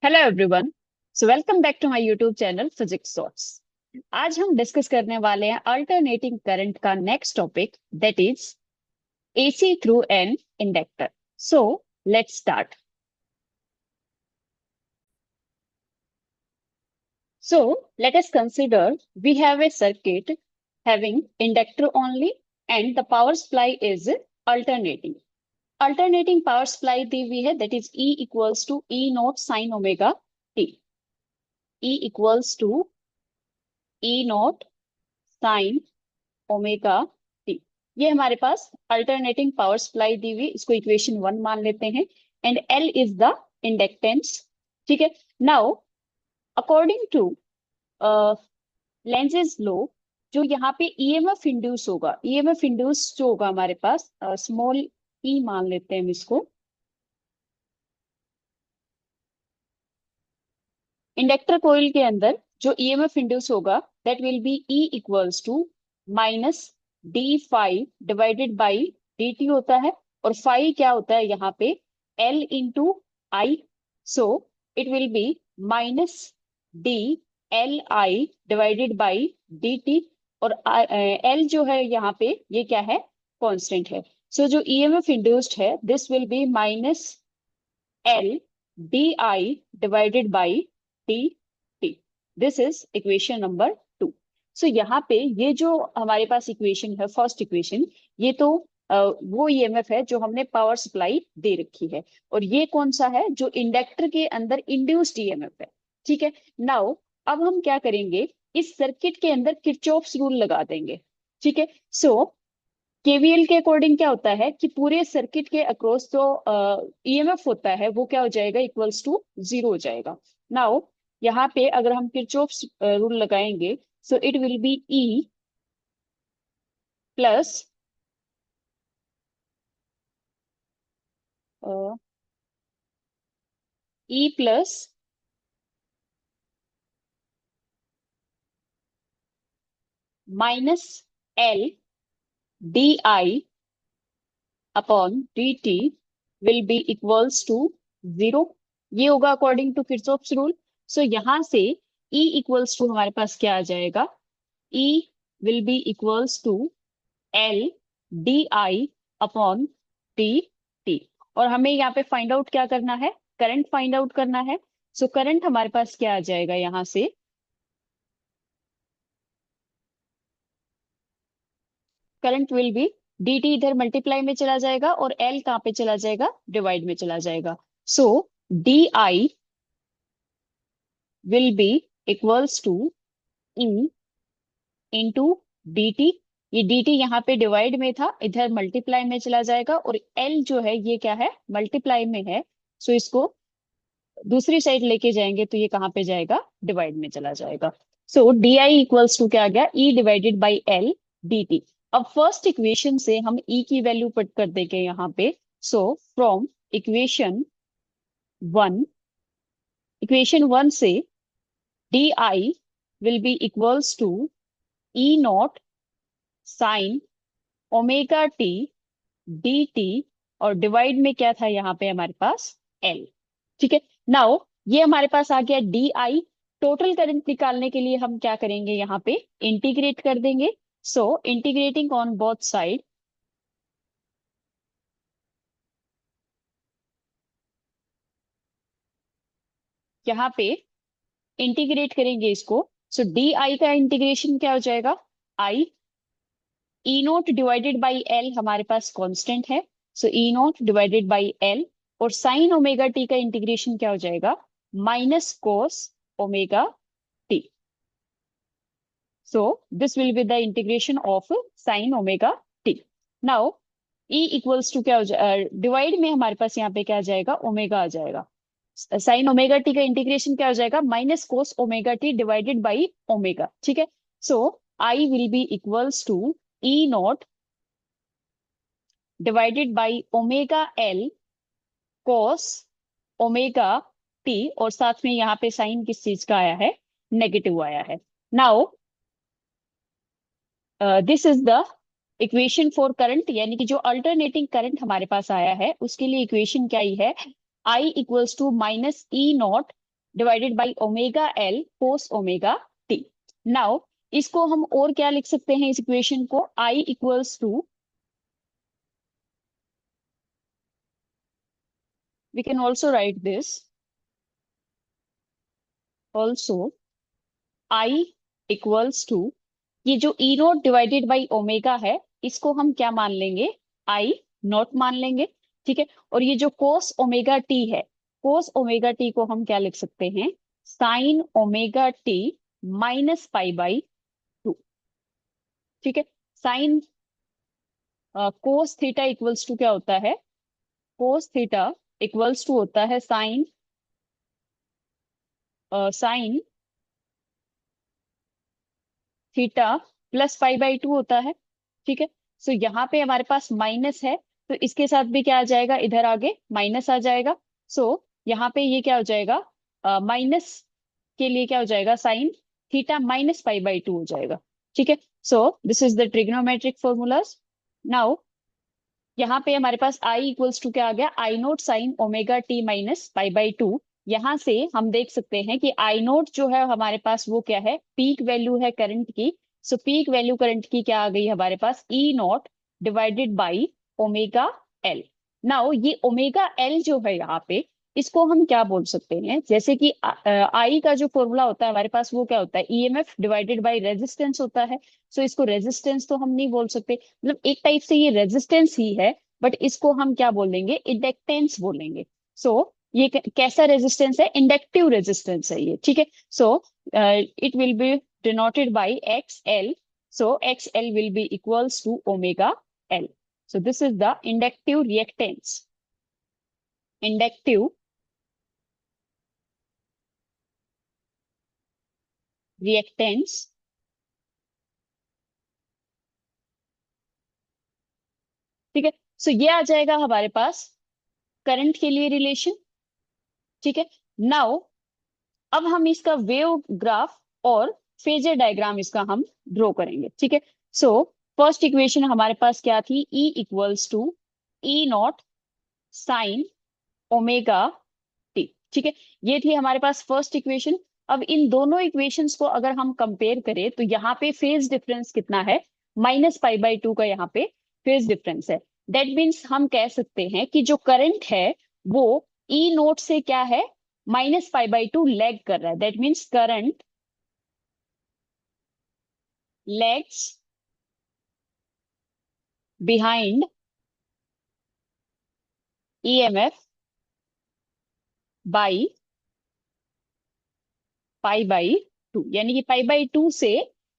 Hello everyone. Welcome back to my YouTube channel physics shorts. आज हम discuss करने वाले हैं अल्टरनेटिंग करंट का next topic, that is AC through an inductor. So let's start. So let us consider we have a circuit having inductor only and the power supply is alternating. Alternating power supply दी हुई है, that is E equals to E naught sin omega t. E equals to E naught sin omega t. ये हमारे पास alternating power supply दी हुई, इसको equation 1 मान लेते हैं। And L is the inductance. ठीक है। Now according to Lenz's law, जो यहाँ पे ईएमएफ इंड्यूस होगा, ईएमएफ इंड्यूस जो होगा हमारे पास, स्मॉल ई मान लेते हैं हम इसको। इंडक्टर कोइल के अंदर जो ईएमएफ इंड्यूस होगा, that will be E equals to minus d phi divided by d t होता है। और फाइव क्या होता है यहाँ पे, L into I. So it will be minus d L I divided by d T. और एल जो है यहाँ पे, ये क्या है, कांस्टेंट है। सो जो ईएमएफ इंड्यूस्ड है, this will be minus L d I divided by d T. This is equation number 2। सो यहाँ पे ये जो हमारे पास इक्वेशन है, फर्स्ट इक्वेशन, ये तो वो ईएमएफ है जो हमने पावर सप्लाई दे रखी है। और ये कौन सा है, जो इंडक्टर के अंदर इंड्यूस्ड ईएमएफ है। ठीक है। नाउ अब हम क्या करेंगे, इस सर्किट के अंदर किरचॉफ्स रूल लगा देंगे। ठीक है। सो केवीएल के अकॉर्डिंग क्या होता है कि पूरे सर्किट के अक्रॉस जो ईएमएफ होता है वो क्या हो जाएगा, इक्वल्स टू जीरो हो जाएगा। नाउ यहाँ पे अगर हम किरचॉफ्स रूल लगाएंगे, so it will be E plus E plus minus L d I upon d t will be equals to zero. ये होगा according to Kirchhoff's rule. So यहां से E इक्वल्स टू हमारे पास क्या आ जाएगा, E will be equals to L d I upon d T. और हमें यहाँ पे फाइंड आउट क्या करना है, करंट फाइंड आउट करना है। सो करंट हमारे पास क्या आ जाएगा यहाँ से, current will be D T, इधर मल्टीप्लाई में चला जाएगा और एल कहाँ पे चला जाएगा, डिवाइड में चला जाएगा। So D I will be equals to E into D T. ये डी टी यहाँ पे डिवाइड में था, इधर मल्टीप्लाई में चला जाएगा। और एल जो है ये क्या है, मल्टीप्लाई में है। सो इसको दूसरी साइड लेके जाएंगे तो ये कहाँ पे जाएगा, डिवाइड में चला जाएगा। So D I equals to क्या आ गया, E divided by L D T. अब फर्स्ट इक्वेशन से हम ई की वैल्यू पुट कर देंगे यहाँ पे। So from equation one, equation one से D I will be equals to E naught sine omega T D T. और डिवाइड में क्या था यहाँ पे हमारे पास, एल। ठीक है। नाउ ये हमारे पास आ गया डी आई। टोटल करंट निकालने के लिए हम क्या करेंगे, यहाँ पे इंटीग्रेट कर देंगे। So integrating on both side, यहाँ पे इंटीग्रेट करेंगे इसको। सो डी आई का इंटीग्रेशन क्या हो जाएगा, आई ई नोट डिवाइडेड बाई एल हमारे पास कांस्टेंट है। सो ई नोट डिवाइडेड बाई एल। और साइन ओमेगा टी का इंटीग्रेशन क्या हो जाएगा, minus cos omega T. So this will be the integration of sin omega t. Now E equals to क्या हो जाएगा, डिवाइड में हमारे पास यहाँ पे क्या आ जाएगा, ओमेगा आ जाएगा। साइन ओमेगा टी का इंटीग्रेशन क्या हो जाएगा, minus cos omega T divided by omega. ठीक है। So I will be equals to E naught divided by omega L cos omega T. और साथ में यहाँ पे साइन किस चीज का आया है, नेगेटिव आया है। Now this is the equation for current, यानी कि जो अल्टरनेटिंग करंट हमारे पास आया है उसके लिए इक्वेशन क्या ही है, I equals to minus E naught divided by omega L cos omega T. Now इसको हम और क्या लिख सकते हैं, इस इक्वेशन को I equals to, we can also write this also I equals to, ये जो E naught divided by omega है इसको हम क्या मान लेंगे, आई नॉट मान लेंगे। ठीक है, और ये जो कोस ओमेगा टी है, कोस ओमेगा टी को हम क्या लिख सकते हैं, sine omega t minus pi by two. ठीक है, sine cos theta equals to क्या होता है, कोस थीटा इक्वल्स टू होता है sine sine theta plus pi by two होता है। ठीक है, सो यहाँ पे हमारे पास माइनस है, तो इसके साथ भी क्या आ जाएगा, इधर आगे माइनस आ जाएगा। सो यहाँ पे ये क्या हो जाएगा, माइनस के लिए क्या हो जाएगा, sine theta minus pi by to हो जाएगा। ठीक है, so this is the trigonometric formulas. Now यहाँ पे हमारे पास आई इक्वल्स टू क्या आ गया, I naught sine omega t minus pi by two. यहाँ से हम देख सकते हैं कि आई नोट जो है हमारे पास वो क्या है, पीक वैल्यू है करंट की। सो पीक वैल्यू करंट की क्या आ गई हमारे पास, E naught divided by omega L. Now ये ओमेगा एल जो है यहाँ पे, इसको हम क्या बोल सकते हैं, जैसे कि आई का जो फॉर्मूला होता है हमारे पास वो क्या होता है, ईएमएफ डिवाइडेड बाई रेजिस्टेंस होता है। सो इसको रेजिस्टेंस तो हम नहीं बोल सकते, मतलब एक टाइप से ये रेजिस्टेंस ही है, बट इसको हम क्या बोलेंगे, इंडक्टेंस बोलेंगे। सो ये कैसा रेजिस्टेंस है, इंडक्टिव रेजिस्टेंस है ये। ठीक है, so it will be denoted by X L. So X L will be equals to omega L. So this is the inductive reactance, inductive reactance. ठीक है, सो ये आ जाएगा हमारे पास करंट के लिए रिलेशन। ठीक है, नाउ अब हम इसका वेव ग्राफ और फेजर डायग्राम इसका हम ड्रॉ करेंगे। ठीक है, सो फर्स्ट इक्वेशन हमारे पास क्या थी, E equals to E naught sine omega t. ठीक है, ये थी हमारे पास फर्स्ट इक्वेशन। अब इन दोनों इक्वेशंस को अगर हम कंपेयर करें तो यहाँ पे फेज डिफरेंस कितना है, माइनस पाई बाई टू का यहाँ पे फेज डिफरेंस है। दैट मीन्स हम कह सकते हैं कि जो करंट है वो ई नोट से क्या है, minus pi by to lag कर रहा है। That means current lags behind EMF by pi by to, यानी कि पाई बाई टू से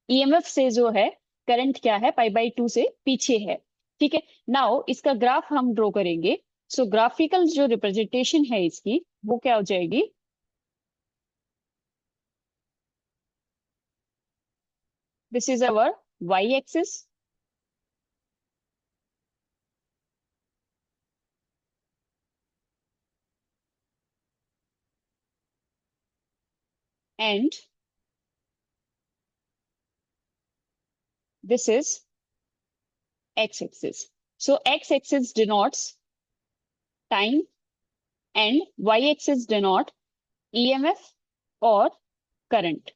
ईएमएफ से जो है करंट क्या है, पाई बाई टू से पीछे है। ठीक है, नाउ इसका ग्राफ हम ड्रॉ करेंगे। सो ग्राफिकल जो रिप्रेजेंटेशन है इसकी वो क्या हो जाएगी, this is our y axis and this is x axis. So x axis denotes time and y axis denote EMF और करंट।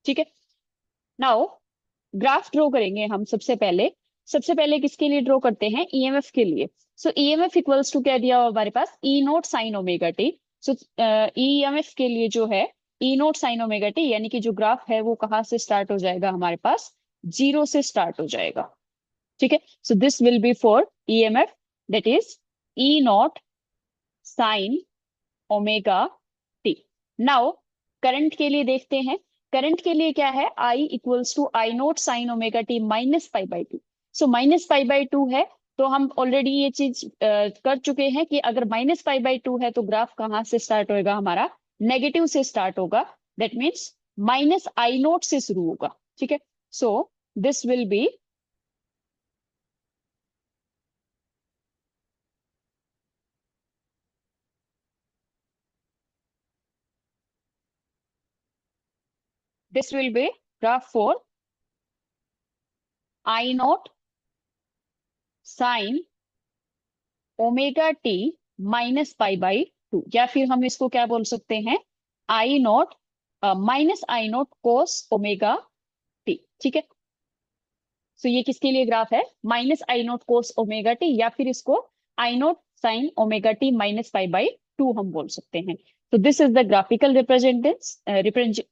ठीक है, नाउ ग्राफ ड्रॉ करेंगे हम सबसे पहले किसके लिए ड्रॉ करते हैं, ईएमएफ के लिए। सो ईएमएफ इक्वल्स टू क्या दिया हुआ हमारे पास, ई नोट साइन ओमेगा टी। सो ईएमएफ के लिए जो है ई नोट साइन ओमेगा टी, यानी कि जो ग्राफ है वो कहाँ से स्टार्ट हो जाएगा हमारे पास, जीरो से स्टार्ट हो जाएगा। ठीक है, so this will be for EMF, that is E naught sine omega T. Now current के लिए देखते हैं, करंट के लिए क्या है, I equals to I naught sine omega t minus pi by two. So minus pi by two है, तो हम ऑलरेडी ये चीज कर चुके हैं कि अगर माइनस पाई बाई टू है तो ग्राफ कहाँ से स्टार्ट होएगा हमारा, नेगेटिव से स्टार्ट होगा। That means minus I naught से शुरू होगा। ठीक है, so this will be, this will be graph for I naught sine omega t minus pi by two, या फिर हम इसको क्या बोल सकते हैं, I naught minus I naught cos omega t. ठीक है, सो ये किसके लिए ग्राफ है? Minus I naught cos omega t, या फिर इसको I naught sine omega t minus pi by to हम बोल सकते हैं। तो this is the graphical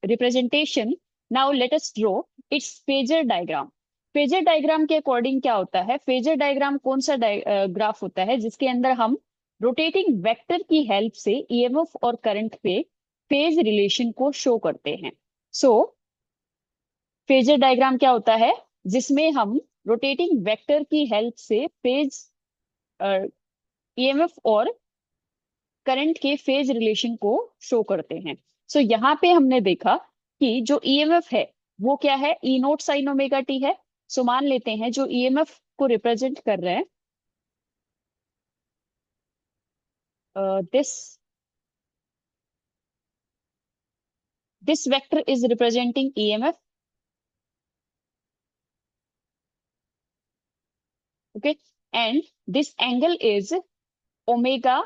representation. Now let us draw it's phasor diagram. Phasor diagram के अकॉर्डिंग क्या होता है? फेजर डायग्राम कौन सा ग्राफ होता है जिसके अंदर हम रोटेटिंग वेक्टर की हेल्प से ईएमएफ और करंट पे फेज रिलेशन को शो करते हैं। सो फेजर डायग्राम क्या होता है? जिसमें हम रोटेटिंग वेक्टर की हेल्प से फेज ईएमएफ और करंट के फेज रिलेशन को शो करते हैं। सो यहाँ पे हमने देखा कि जो ईएमएफ है वो क्या है? ई नोट साइन ओमेगा टी है। सो मान लेते हैं जो ईएमएफ को रिप्रेजेंट कर रहे हैं, this this vector is representing EMF. Okay, and this angle is omega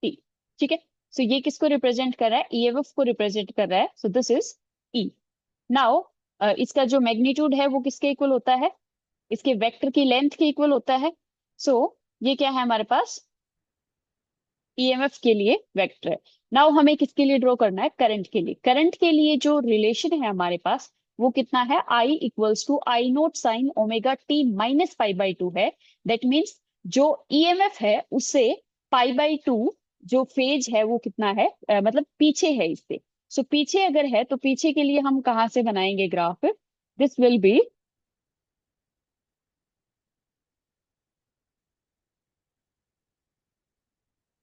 t. ठीक है, सो ये किसको रिप्रेजेंट कर रहा है? ईएमएफ को रिप्रेजेंट कर रहा है। So this is E. Now इसका जो मैग्नीट्यूड है वो किसके इक्वल होता है? इसके वेक्टर की लेंथ के इक्वल होता है। सो ये क्या है हमारे पास? ईएमएफ के लिए वेक्टर है। नाउ हमें किसके लिए ड्रॉ करना है? करंट के लिए। करंट के लिए जो रिलेशन है हमारे पास वो कितना है? I equals to I naught sine omega t minus pi by two है। दैट मीन्स जो ईएमएफ है उससे पाई बाई टू जो फेज है वो कितना है? मतलब पीछे है इससे। सो पीछे अगर है तो पीछे के लिए हम कहाँ से बनाएंगे graph? This will B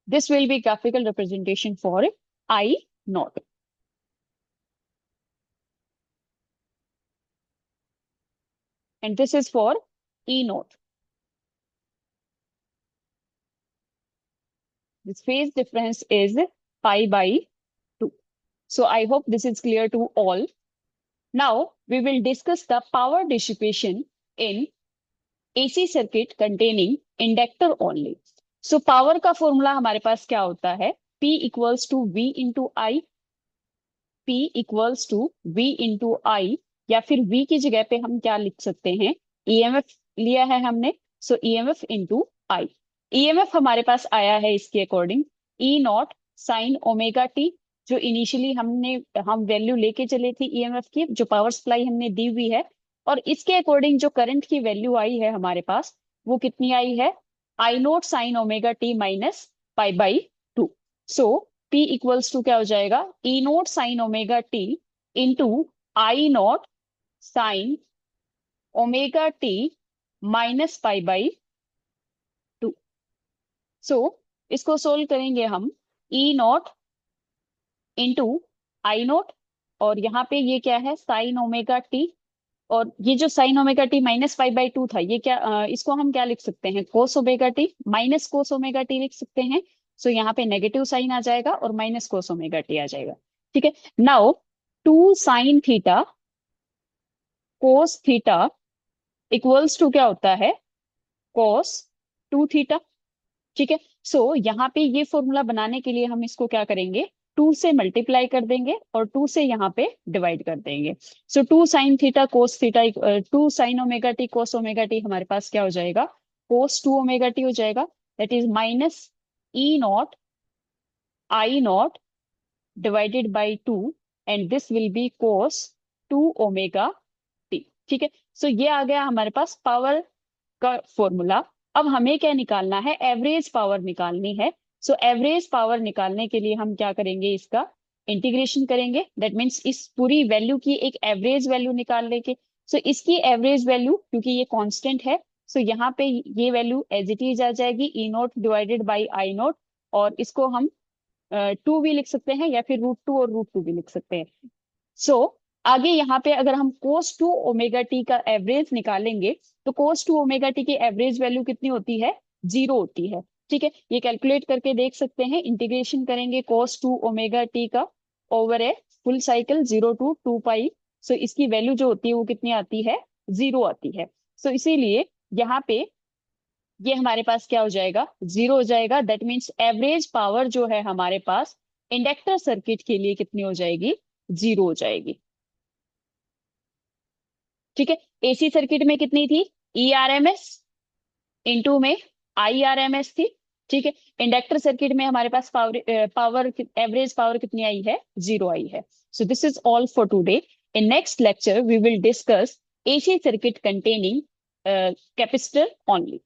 this will be graphical representation for I naught, and this is for E naught. This phase difference is pi by 2. So I hope this is clear to all. Now we will discuss the power dissipation in AC circuit containing inductor only. So power का formula हमारे पास क्या होता है? P equals to V into I, P equals to V into I, या फिर V की जगह पे हम क्या लिख सकते हैं? ईएमएफ लिया है हमने, सो ईएमएफ इंटू आई। ईएमएफ हमारे पास आया है इसके अकॉर्डिंग ई नॉट साइन ओमेगा टी, जो इनिशियली हम वैल्यू लेके चले थे ईएमएफ की, जो पावर सप्लाई हमने दी हुई है। और इसके अकॉर्डिंग जो करंट की वैल्यू आई है हमारे पास वो कितनी आई है? I naught sine omega t minus pi by two. So P equals to क्या हो जाएगा? E naught sine omega t into I naught sine omega t minus pi by two. So इसको सोल्व करेंगे हम। E naught into I naught, और यहाँ पे ये क्या है? साइन ओमेगा टी, और ये जो sign omega t minus pi by to था ये क्या, इसको हम क्या लिख सकते हैं? कोस omega t minus cos omega T लिख सकते हैं। सो यहाँ पे नेगेटिव साइन आ जाएगा और माइनस कोस ओमेगा टी आ जाएगा। ठीक है, now two sine theta cos theta equals to क्या होता है? Cos two theta. ठीक है, सो यहाँ पे ये फॉर्मूला बनाने के लिए हम इसको क्या करेंगे? टू से मल्टीप्लाई कर देंगे और टू से यहाँ पे डिवाइड कर देंगे। So two sine theta cos theta, two sine omega t cos omega t हमारे पास क्या हो जाएगा? कोस टू ओमेगा टी हो जाएगा। That is minus E naught I naught divided by two, and this will be cos two omega t. ठीक है, सो ये आ गया हमारे पास पावर का फॉर्मूला। अब हमें क्या निकालना है? एवरेज पावर निकालनी है। सो एवरेज पावर निकालने के लिए हम क्या करेंगे? इसका इंटीग्रेशन करेंगे। दैट मीन्स इस पूरी वैल्यू की एक एवरेज वैल्यू निकाल लेंगे। सो इसकी एवरेज वैल्यू, क्योंकि ये कांस्टेंट है, सो यहाँ पे ये वैल्यू एज इट इज आ जाएगी, E naught divided by I naught, और इसको हम टू भी लिख सकते हैं या फिर रूट 2 और रूट 2 भी लिख सकते हैं। सो आगे यहाँ पे अगर हम कोस टू ओमेगा टी का एवरेज निकालेंगे तो कोस टू ओमेगा टी की एवरेज वैल्यू कितनी होती है? 0 होती है। ठीक है, ये कैलकुलेट करके देख सकते हैं। इंटीग्रेशन करेंगे कोस टू ओमेगा टी का over a full cycle 0 to 2 पाई। सो इसकी वैल्यू जो होती है वो कितनी आती है? 0 आती है। सो इसीलिए यहाँ पे ये हमारे पास क्या हो जाएगा? 0 हो जाएगा। दैट मीन्स एवरेज पावर जो है हमारे पास इंडक्टर सर्किट के लिए कितनी हो जाएगी, 0 हो जाएगी। ठीक है। एसी सर्किट में कितनी थी, E R M S, into में आई आर एम एस थी। ठीक है। इंडक्टर सर्किट में हमारे पास पावर एवरेज पावर कितनी आई है, 0 आई है। So this is all for today. In next lecture we will discuss AC circuit containing capacitor only.